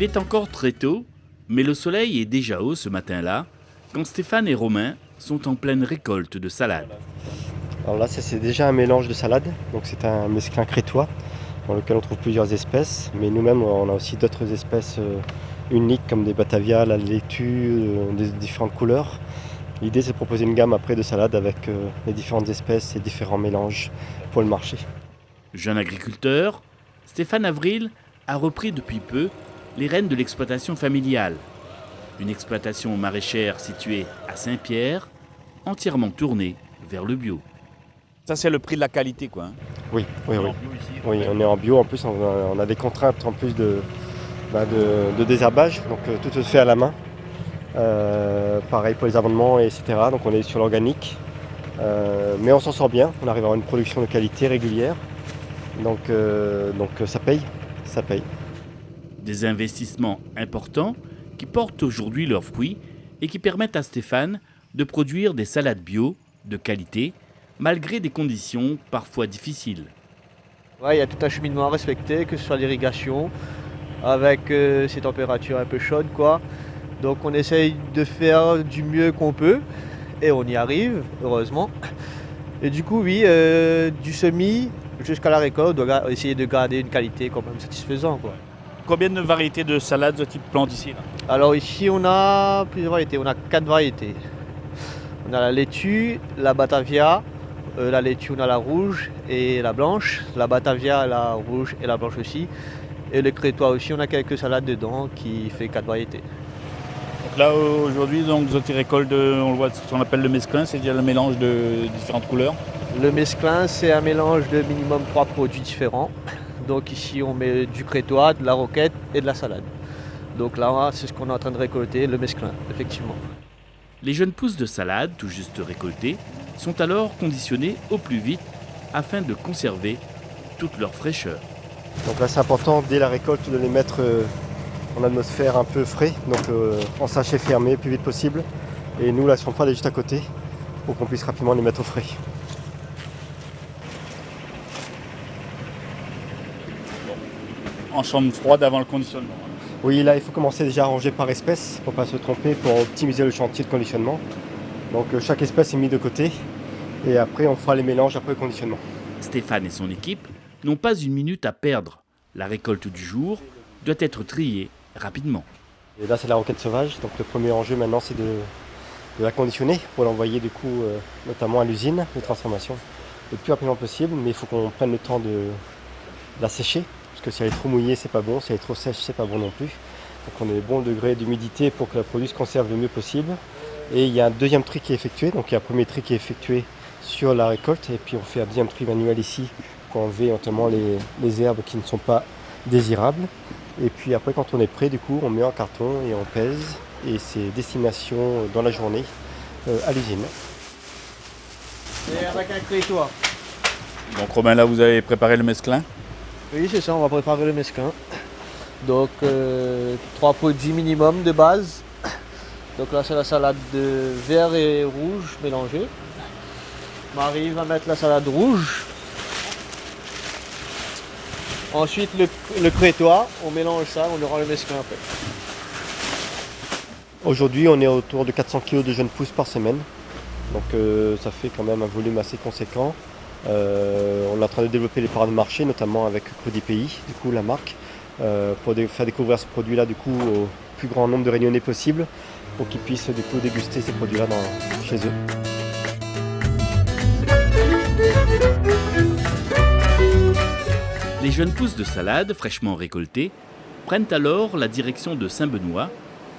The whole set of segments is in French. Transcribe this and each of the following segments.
est encore très tôt, mais le soleil est déjà haut ce matin-là, quand Stéphane et Romain sont en pleine récolte de salade. Alors là, c'est déjà un mélange de salade, donc c'est un mesclin crétois dans lequel on trouve plusieurs espèces, mais nous-mêmes on a aussi d'autres espèces uniques comme des batavia, la laitue, des différentes couleurs. L'idée c'est de proposer une gamme après de salades avec les différentes espèces et différents mélanges pour le marché. Jeune agriculteur, Stéphane Avril a repris depuis peu les rênes de l'exploitation familiale. Une exploitation maraîchère située à Saint-Pierre, entièrement tournée vers le bio. Ça, c'est le prix de la qualité, quoi. Oui. En bio ici, Oui, on est en bio. En plus, on a des contraintes en plus de désherbage, donc tout se fait à la main. Pareil pour les amendements, etc. Donc on est sur l'organique. Mais on s'en sort bien. On arrive à avoir une production de qualité régulière. Donc ça paye. Ça paye. Des investissements importants qui portent aujourd'hui leurs fruits et qui permettent à Stéphane de produire des salades bio de qualité, malgré des conditions parfois difficiles. Ouais, il y a tout un cheminement à respecter, que ce soit l'irrigation, avec ces températures un peu chaudes, quoi. Donc on essaye de faire du mieux qu'on peut, et on y arrive, heureusement. Et du coup, oui, du semis jusqu'à la récolte, on doit essayer de garder une qualité quand même satisfaisante, quoi. Combien de variétés de salades de type plante ici là? Alors ici, on a plusieurs variétés, on a 4 variétés. On a la laitue, la batavia, la laitue, on a la rouge et la blanche. La batavia, la rouge et la blanche aussi. Et le crétois aussi, on a quelques salades dedans qui fait 4 variétés. Donc là, aujourd'hui, donc, vous récoltez, on le voit, ce qu'on appelle le mesclin, c'est-à-dire le mélange de différentes couleurs. Le mesclin, c'est un mélange de minimum 3 produits différents. Donc ici, on met du crétois, de la roquette et de la salade. Donc là, c'est ce qu'on est en train de récolter, le mesclin, effectivement. Les jeunes pousses de salade, tout juste récoltées, sont alors conditionnées au plus vite afin de conserver toute leur fraîcheur. Donc là c'est important dès la récolte de les mettre en atmosphère un peu frais, donc en sachet fermé le plus vite possible. Et nous la chambre froide est juste à côté pour qu'on puisse rapidement les mettre au frais. En chambre froide avant le conditionnement. Oui, là il faut commencer déjà à ranger par espèce pour ne pas se tromper, pour optimiser le chantier de conditionnement. Donc chaque espèce est mise de côté et après on fera les mélanges après le conditionnement. Stéphane et son équipe n'ont pas une minute à perdre. La récolte du jour doit être triée rapidement. Et là c'est la roquette sauvage, donc le premier enjeu maintenant c'est de la conditionner pour l'envoyer du coup notamment à l'usine de transformation le plus rapidement possible, mais il faut qu'on prenne le temps de la sécher, parce que si elle est trop mouillée c'est pas bon, si elle est trop sèche c'est pas bon non plus. Donc on a des bons degrés d'humidité pour que le produit se conserve le mieux possible. Et il y a un deuxième tri qui est effectué, donc il y a un premier tri qui est effectué sur la récolte, et puis on fait un deuxième tri manuel ici pour enlever notamment les herbes qui ne sont pas désirables. Et puis après quand on est prêt, du coup on met en carton et on pèse, et c'est destination dans la journée à l'usine. Et avec un crétois. Donc Romain, là, vous avez préparé le mesclin. Oui, c'est ça, on va préparer le mesclin. Donc 3 produits minimum de base. Donc là c'est la salade de vert et rouge mélangée. Marie va mettre la salade rouge. Ensuite le crétois, on mélange ça, on aura le mesclin après. Aujourd'hui on est autour de 400 kg de jeunes pousses par semaine. Donc ça fait quand même un volume assez conséquent. On est en train de développer les parts de marché, notamment avec Cru Pays, du coup la marque, pour faire découvrir ce produit-là du coup au plus grand nombre de Réunionnais possible, pour qu'ils puissent du coup déguster ces produits-là chez eux. Les jeunes pousses de salade fraîchement récoltées prennent alors la direction de Saint-Benoît,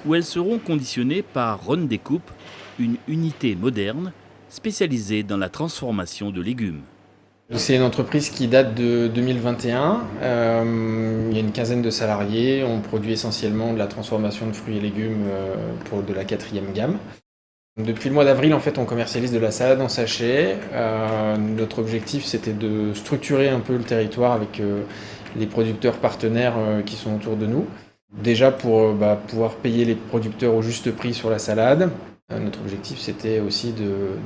où elles seront conditionnées par Rhône Découpe, une unité moderne spécialisée dans la transformation de légumes. C'est une entreprise qui date de 2021. Il y a une quinzaine de salariés. On produit essentiellement de la transformation de fruits et légumes pour de la 4e gamme. Depuis le mois d'avril, en fait, on commercialise de la salade en sachet. Notre objectif, c'était de structurer un peu le territoire avec les producteurs partenaires qui sont autour de nous. Déjà pour pouvoir payer les producteurs au juste prix sur la salade. Notre objectif, c'était aussi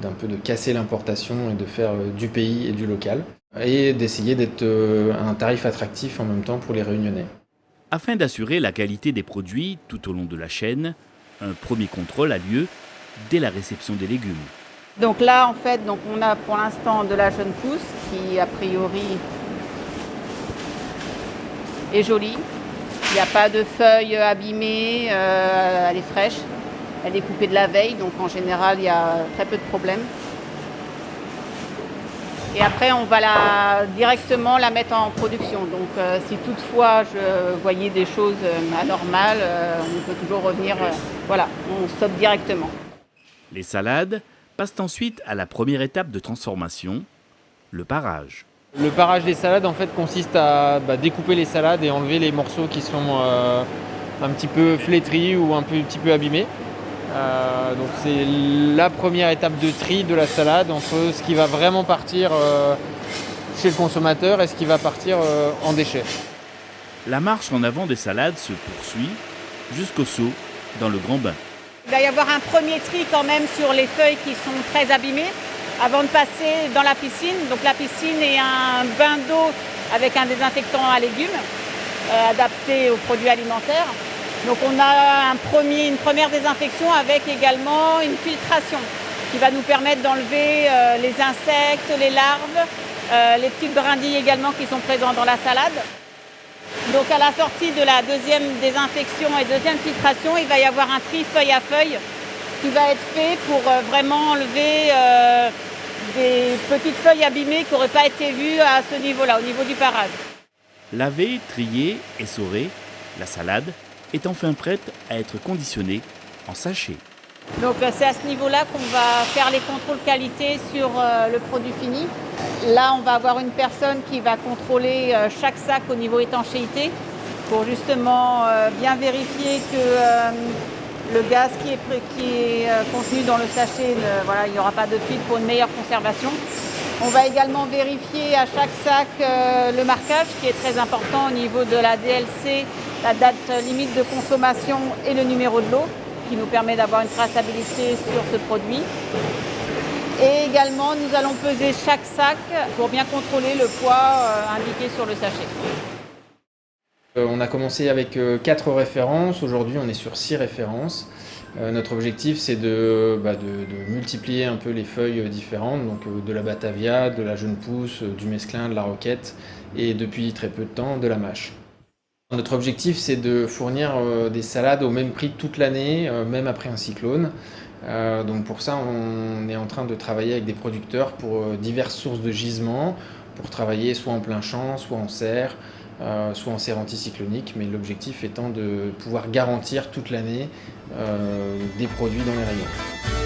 d'un peu de casser l'importation et de faire du pays et du local. Et d'essayer d'être un tarif attractif en même temps pour les Réunionnais. Afin d'assurer la qualité des produits tout au long de la chaîne, un premier contrôle a lieu dès la réception des légumes. Donc là, en fait, on a pour l'instant de la jeune pousse qui, a priori, est jolie. Il n'y a pas de feuilles abîmées, elle est fraîche. Elle est coupée de la veille, donc en général, il y a très peu de problèmes. Et après, on va directement la mettre en production. Donc si toutefois je voyais des choses anormales, on peut toujours revenir. Voilà, on stoppe directement. Les salades passent ensuite à la première étape de transformation, le parage. Le parage des salades en fait consiste à découper les salades et enlever les morceaux qui sont un petit peu flétris ou un petit peu abîmés. Donc c'est la première étape de tri de la salade entre ce qui va vraiment partir chez le consommateur et ce qui va partir en déchets. La marche en avant des salades se poursuit jusqu'au saut dans le grand bain. Il va y avoir un premier tri quand même sur les feuilles qui sont très abîmées avant de passer dans la piscine. Donc la piscine est un bain d'eau avec un désinfectant à légumes adapté aux produits alimentaires. Donc on a une première désinfection avec également une filtration qui va nous permettre d'enlever les insectes, les larves, les petites brindilles également qui sont présentes dans la salade. Donc à la sortie de la deuxième désinfection et deuxième filtration, il va y avoir un tri feuille à feuille qui va être fait pour vraiment enlever des petites feuilles abîmées qui n'auraient pas été vues à ce niveau-là, au niveau du parage. Lavée, triée, essorée, la salade est enfin prête à être conditionnée en sachet. Donc c'est à ce niveau-là qu'on va faire les contrôles qualité sur le produit fini. Là, on va avoir une personne qui va contrôler chaque sac au niveau étanchéité pour justement bien vérifier que le gaz qui est contenu dans le sachet, il n'y aura pas de fuite pour une meilleure conservation. On va également vérifier à chaque sac le marquage qui est très important au niveau de la DLC, la date limite de consommation et le numéro de lot qui nous permet d'avoir une traçabilité sur ce produit. Et également, nous allons peser chaque sac pour bien contrôler le poids indiqué sur le sachet. On a commencé avec 4 références, aujourd'hui on est sur 6 références. Notre objectif c'est de multiplier un peu les feuilles différentes, donc de la Batavia, de la jeune pousse, du mesclin, de la roquette et depuis très peu de temps de la mâche. Notre objectif c'est de fournir des salades au même prix toute l'année, même après un cyclone. Donc pour ça on est en train de travailler avec des producteurs pour diverses sources de gisements, pour travailler soit en plein champ, soit en serre, soit en serre anticyclonique, mais l'objectif étant de pouvoir garantir toute l'année des produits dans les rayons.